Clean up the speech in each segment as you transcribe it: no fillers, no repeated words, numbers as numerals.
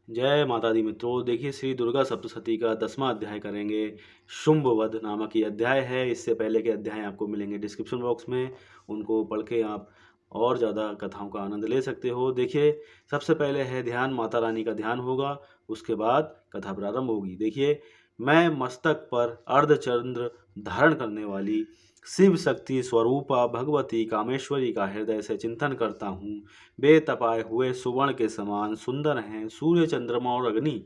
जय माता दी मित्रों। देखिए, श्री दुर्गा सप्तशती का 10वां अध्याय करेंगे। शुंभ वध नामक ये अध्याय है। इससे पहले के अध्याय आपको मिलेंगे डिस्क्रिप्शन बॉक्स में, उनको पढ़ के आप और ज़्यादा कथाओं का आनंद ले सकते हो। देखिए, सबसे पहले है ध्यान, माता रानी का ध्यान होगा, उसके बाद कथा प्रारंभ होगी। देखिए, मैं मस्तक पर अर्धचंद्र धारण करने वाली शिव शक्ति स्वरूपा भगवती कामेश्वरी का हृदय से चिंतन करता हूँ। वे तपाए हुए सुवर्ण के समान सुंदर हैं। सूर्य, चंद्रमा और अग्नि,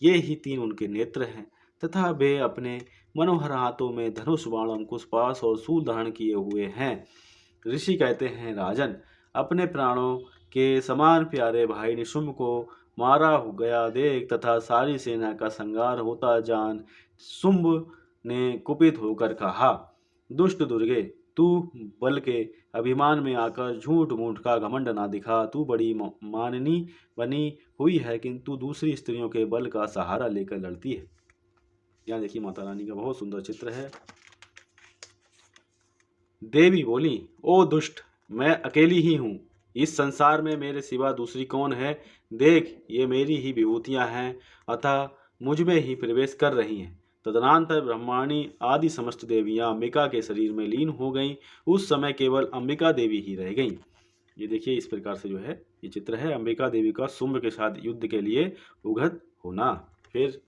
ये ही तीन उनके नेत्र हैं तथा वे अपने मनोहर हाथों में धनुष, बाण, अंकुश, पाश और शूल धारण किए हुए हैं। ऋषि कहते हैं, राजन, अपने प्राणों के समान प्यारे भाई निशुंभ को मारा गया देख तथा सारी सेना का संहार होता जान शुंभ ने कुपित होकर कहा, दुष्ट दुर्गे, तू बल के अभिमान में आकर झूठ मूठ का घमंड ना दिखा। तू बड़ी माननी बनी हुई है, किंतु दूसरी स्त्रियों के बल का सहारा लेकर लड़ती है। यहाँ देखिए, माता रानी का बहुत सुंदर चित्र है। देवी बोली, ओ दुष्ट, मैं अकेली ही हूँ। इस संसार में मेरे सिवा दूसरी कौन है? देख, ये मेरी ही विभूतियाँ हैं, अतः मुझ में ही प्रवेश कर रही हैं। तदनंतर ब्रह्माणी आदि समस्त देवियाँ अंबिका के शरीर में लीन हो गईं। उस समय केवल अंबिका देवी ही रह गईं। ये देखिए, इस प्रकार से जो है ये चित्र है अंबिका देवी का शुंभ के साथ युद्ध के लिए उगत होना। फिर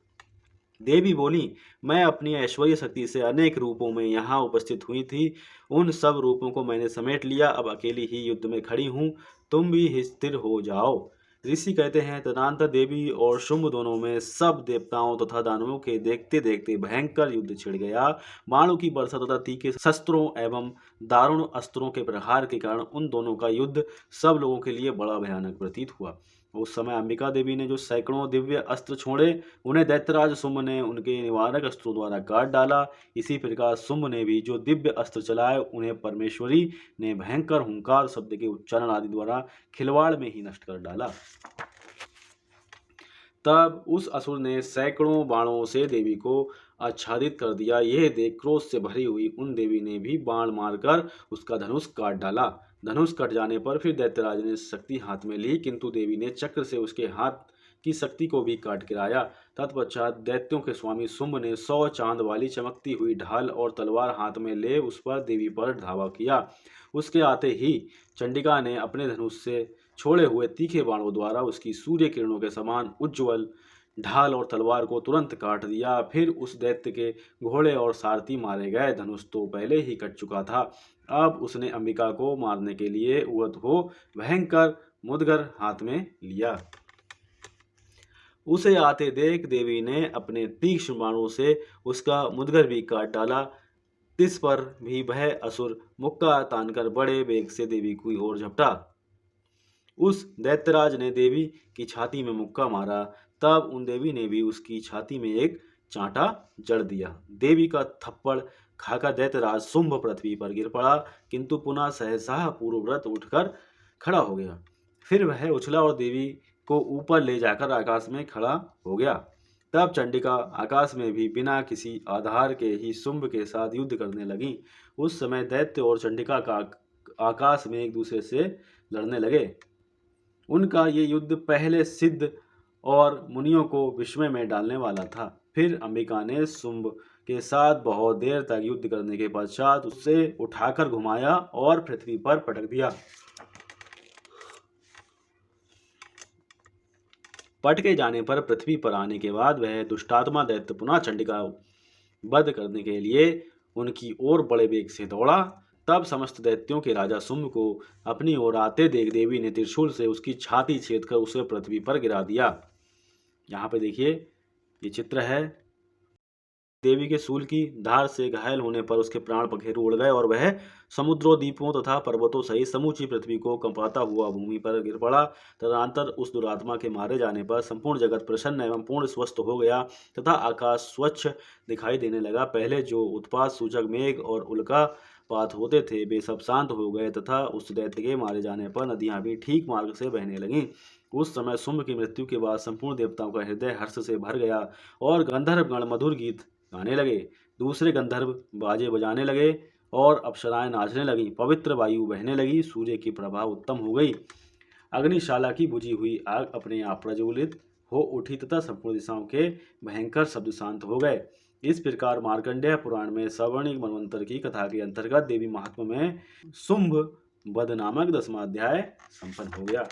देवी बोली, मैं अपनी ऐश्वर्य शक्ति से अनेक रूपों में यहाँ उपस्थित हुई थी। उन सब रूपों को मैंने समेट लिया। अब अकेली ही युद्ध में खड़ी हूँ। तुम भी स्थिर हो जाओ। ऋषि कहते हैं, तदनंतर देवी और शुंभ दोनों में सब देवताओं तथा दानवों के देखते देखते भयंकर युद्ध छिड़ गया। बाणों की वर्षा तथा तीखे शस्त्रों एवं दारुण अस्त्रों के प्रहार के कारण उन दोनों का युद्ध सब लोगों के लिए बड़ा भयानक प्रतीत हुआ। उस समय अंबिका देवी ने जो सैकड़ों दिव्य अस्त्र छोड़े, उन्हें दैत्यराज शुंभ ने उनके निवारक अस्त्रों द्वारा काट डाला। इसी प्रकार शुंभ ने भी जो दिव्य अस्त्र चलाए, उन्हें परमेश्वरी ने भयंकर हुंकार शब्द के उच्चारण आदि द्वारा खिलवाड़ में ही नष्ट कर डाला। तब उस असुर ने सैकड़ों बाणों से देवी को आच्छादित कर दिया। यह देख क्रोध से भरी हुई उन देवी ने भी बाण मारकर उसका धनुष काट डाला। धनुष कट जाने पर फिर दैत्यराज ने शक्ति हाथ में ली, किंतु देवी ने चक्र से उसके हाथ की शक्ति को भी काट गिराया। तत्पश्चात दैत्यों के स्वामी शुंभ ने 100 चांद वाली चमकती हुई ढाल और तलवार हाथ में ले उस पर देवी पर धावा किया। उसके आते ही चंडिका ने अपने धनुष से छोड़े हुए तीखे बाणों द्वारा उसकी सूर्य किरणों के समान उज्ज्वल ढाल और तलवार को तुरंत काट दिया। फिर उस दैत्य के घोड़े और सारथी मारे गए। धनुष तो पहले ही कट चुका था। अब उसने अंबिका को मारने के लिए उहद को भयंकर मुदगर हाथ में लिया। उसे आते देख देवी ने अपने तीक्ष्ण बाणों से उसका मुदगर भी काट डाला। तिस पर भी वह असुर मुक्का तानकर बड़े वेग से देवी की ओर झपटा। उस दैत्यराज ने देवी की छाती में मुक्का मारा। तब उन देवी ने भी उसकी छाती में एक चांटा जड़ दिया। देवी का थप्पड़ खाकर दैत्यराज शुंभ पृथ्वी पर गिर पड़ा, किंतु पुनः सहसा पूर्वव्रत उठकर खड़ा हो गया। फिर वह उछला और देवी को ऊपर ले जाकर आकाश में खड़ा हो गया। तब चंडिका आकाश में भी बिना किसी आधार के ही शुंभ के साथ युद्ध करने लगी। उस समय दैत्य और चंडिका का आकाश में एक दूसरे से लड़ने लगे। उनका ये युद्ध पहले सिद्ध और मुनियों को विस्मय में डालने वाला था। फिर अंबिका ने शुंभ के साथ बहुत देर तक युद्ध करने के पश्चात उससे उठाकर घुमाया और पृथ्वी पर पटक दिया। पटके जाने पर पृथ्वी पर आने के बाद वह दुष्टात्मा दैत्य पुनः चंडिका वध करने के लिए उनकी ओर बड़े वेग से दौड़ा। तब समस्त दैत्यों के राजा शुंभ को अपनी ओर आते देख देवी ने त्रिशूल से उसकी छाती छेदकर उसे पृथ्वी पर गिरा दिया। यहाँ पे देखिए, ये चित्र है। देवी के शूल की धार से घायल होने पर उसके प्राण पखेरु उड़ गए और वह समुद्रों, द्वीपों तथा पर्वतों सहित समूची पृथ्वी को कंपाता हुआ भूमि पर गिर पड़ा। तदनंतर उस दुरात्मा के मारे जाने पर संपूर्ण जगत प्रसन्न एवं पूर्ण स्वस्थ हो गया तथा आकाश स्वच्छ दिखाई देने लगा। पहले जो उत्पात सूचक मेघ और उल्कापात होते थे, वे सब शांत हो गए तथा उस दैत्य के मारे जाने पर नदियां भी ठीक मार्ग से बहने लगीं। उस समय शुंभ की मृत्यु के बाद संपूर्ण देवताओं का हृदय हर्ष से भर गया और गंधर्व गण मधुर गीत गाने लगे। दूसरे गंधर्व बाजे बजाने लगे और अप्सराएं नाचने लगी। पवित्र वायु बहने लगी। सूर्य की प्रभा उत्तम हो गई। अग्निशाला की बुझी हुई आग अपने आप प्रज्वलित हो उठी तथा संपूर्ण दिशाओं के भयंकर शब्द शांत हो गए। इस प्रकार मार्कंडेय पुराण में सवर्णिक मनवंतर की कथा के अंतर्गत देवी महात्म्य में शुंभ वध नामक 10वां अध्याय संपन्न हो गया।